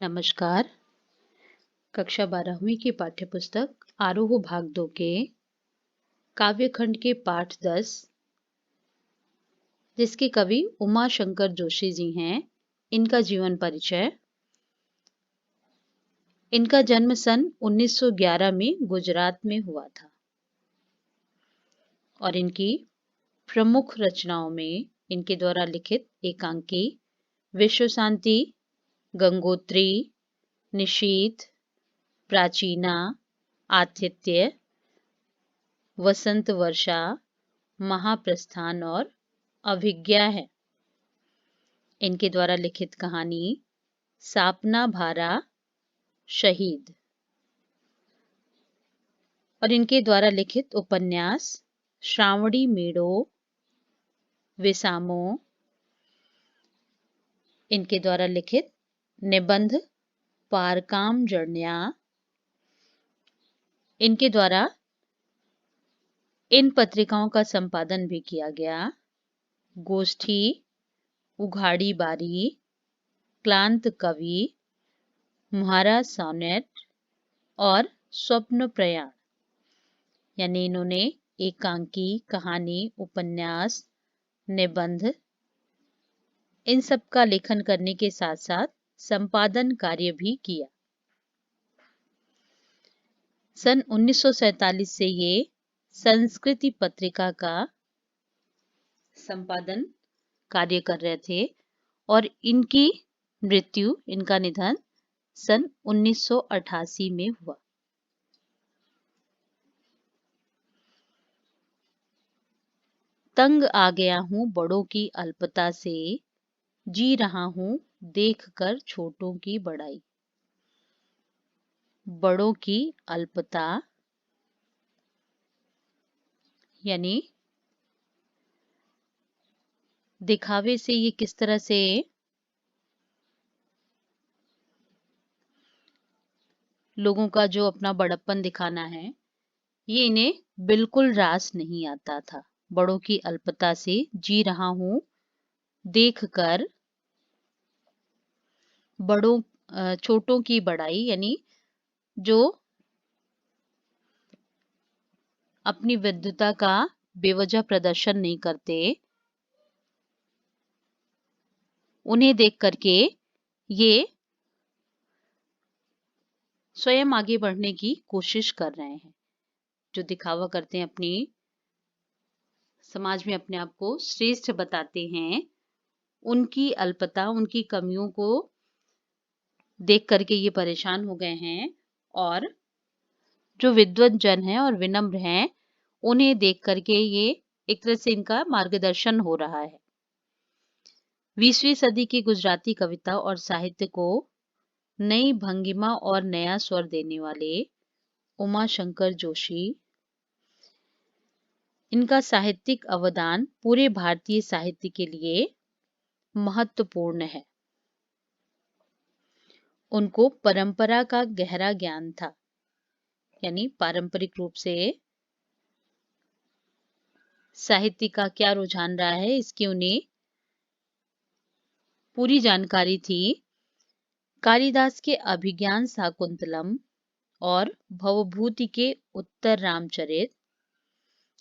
नमस्कार। कक्षा 12वीं की पाठ्यपुस्तक आरोह भाग 2 के काव्यखंड के पाठ 10 जिसके कवि उमा शंकर जोशी जी हैं, इनका जीवन परिचय। इनका जन्म सन 1911 में गुजरात में हुआ था और इनकी प्रमुख रचनाओं में इनके द्वारा लिखित एकांकी विश्व शांति, गंगोत्री, निशीथ, प्राचीना, आतिथ्य, वसंत वर्षा, महाप्रस्थान और अभिज्ञा है। इनके द्वारा लिखित कहानी सापना भारा शहीद और इनके द्वारा लिखित उपन्यास श्रावणी मेड़ो, विसामो, इनके द्वारा लिखित निबंध पारकाम जर्निया, इनके द्वारा इन पत्रिकाओं का संपादन भी किया गया। गोष्ठी, उघाड़ी बारी, क्लांत कवि, मुहारा सोनेट और स्वप्न प्रयाण, यानी इन्होंने एकांकी, कहानी, उपन्यास, निबंध इन सब का लेखन करने के साथ साथ संपादन कार्य भी किया। सन 1947 से ये संस्कृति पत्रिका का संपादन कार्य कर रहे थे और इनकी मृत्यु, इनका निधन सन 1988 में हुआ। तंग आ गया हूं बड़ों की अल्पता से, जी रहा हूं देखकर छोटों की बड़ाई। बड़ों की अल्पता यानी दिखावे से ये किस तरह से लोगों का जो अपना बड़प्पन दिखाना है, ये इन्हें बिल्कुल रास नहीं आता था। बड़ों की अल्पता से जी रहा हूं देखकर छोटों की बड़ाई, यानी जो अपनी विद्वता का बेवजह प्रदर्शन नहीं करते, उन्हें देख करके ये स्वयं आगे बढ़ने की कोशिश कर रहे हैं। जो दिखावा करते हैं, अपनी समाज में अपने आप को श्रेष्ठ बताते हैं, उनकी अल्पता, उनकी कमियों को देख करके ये परेशान हो गए हैं और जो विद्वत जन हैं और विनम्र हैं, उन्हें देख करके ये एक तरह से इनका मार्गदर्शन हो रहा है। 20वीं सदी की गुजराती कविता और साहित्य को नई भंगिमा और नया स्वर देने वाले उमा शंकर जोशी, इनका साहित्यिक अवदान पूरे भारतीय साहित्य के लिए महत्वपूर्ण है। उनको परंपरा का गहरा ज्ञान था, यानी पारंपरिक रूप से साहित्य का क्या रुझान रहा है, इसकी उन्हें पूरी जानकारी थी। कालिदास के अभिज्ञान शाकुंतलम और भवभूति के उत्तर रामचरित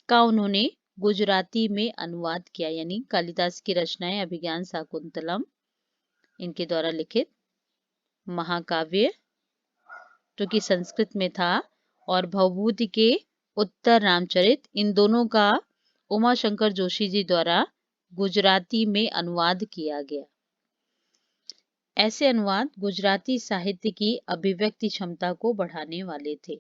का उन्होंने गुजराती में अनुवाद किया, यानी कालिदास की रचनाएं अभिज्ञान शाकुंतलम, इनके द्वारा लिखित महाकाव्य जो कि संस्कृत में था, और भवभूति के उत्तर रामचरित, इन दोनों का उमा शंकर जोशी जी द्वारा गुजराती में अनुवाद किया गया। ऐसे अनुवाद गुजराती साहित्य की अभिव्यक्ति क्षमता को बढ़ाने वाले थे।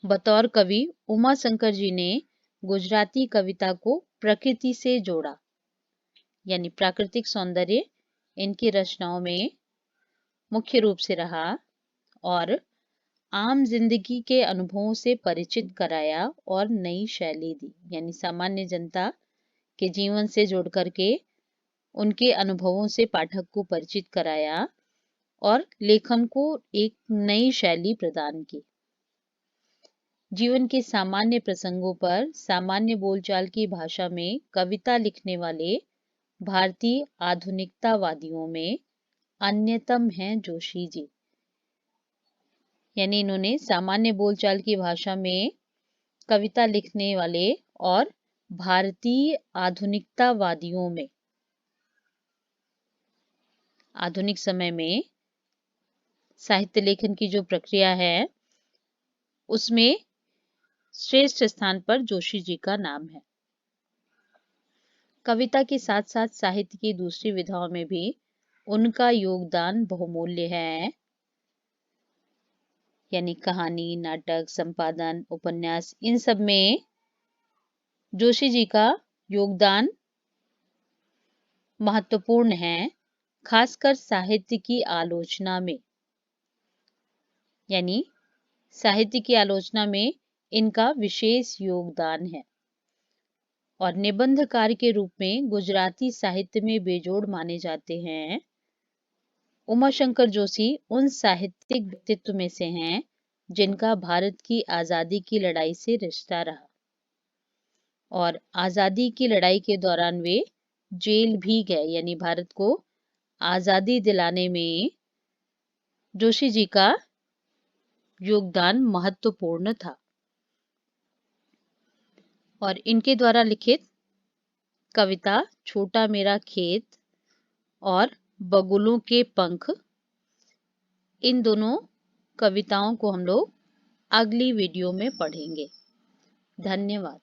बतौर कवि उमा शंकर जी ने गुजराती कविता को प्रकृति से जोड़ा, यानी प्राकृतिक सौंदर्य इनकी रचनाओं में मुख्य रूप से रहा और आम जिंदगी के अनुभवों से परिचित कराया और नई शैली दी, यानी सामान्य जनता के जीवन से जोड़ करके उनके अनुभवों से पाठक को परिचित कराया और लेखन को एक नई शैली प्रदान की। जीवन के सामान्य प्रसंगों पर सामान्य बोलचाल की भाषा में कविता लिखने वाले भारतीय आधुनिकतावादियों में अन्यतम हैं जोशी जी। यानी इन्होंने सामान्य बोलचाल की भाषा में कविता लिखने वाले और भारतीय आधुनिकतावादियों में आधुनिक समय में साहित्य लेखन की जो प्रक्रिया है उसमें श्रेष्ठ स्थान पर जोशी जी का नाम है। कविता के साथ साथ साहित्य की दूसरी विधाओं में भी उनका योगदान बहुमूल्य है। यानी कहानी, नाटक, संपादन, उपन्यास, इन सब में जोशी जी का योगदान महत्वपूर्ण है, खासकर साहित्य की आलोचना में। यानी साहित्य की आलोचना में इनका विशेष योगदान है और निबंधकार के रूप में गुजराती साहित्य में बेजोड़ माने जाते हैं। उमाशंकर जोशी उन साहित्यिक व्यक्तित्व में से हैं जिनका भारत की आजादी की लड़ाई से रिश्ता रहा और आजादी की लड़ाई के दौरान वे जेल भी गए। यानी भारत को आजादी दिलाने में जोशी जी का योगदान महत्वपूर्ण था। और इनके द्वारा लिखित कविता छोटा मेरा खेत और बगुलों के पंख, इन दोनों कविताओं को हम लोग अगली वीडियो में पढ़ेंगे। धन्यवाद।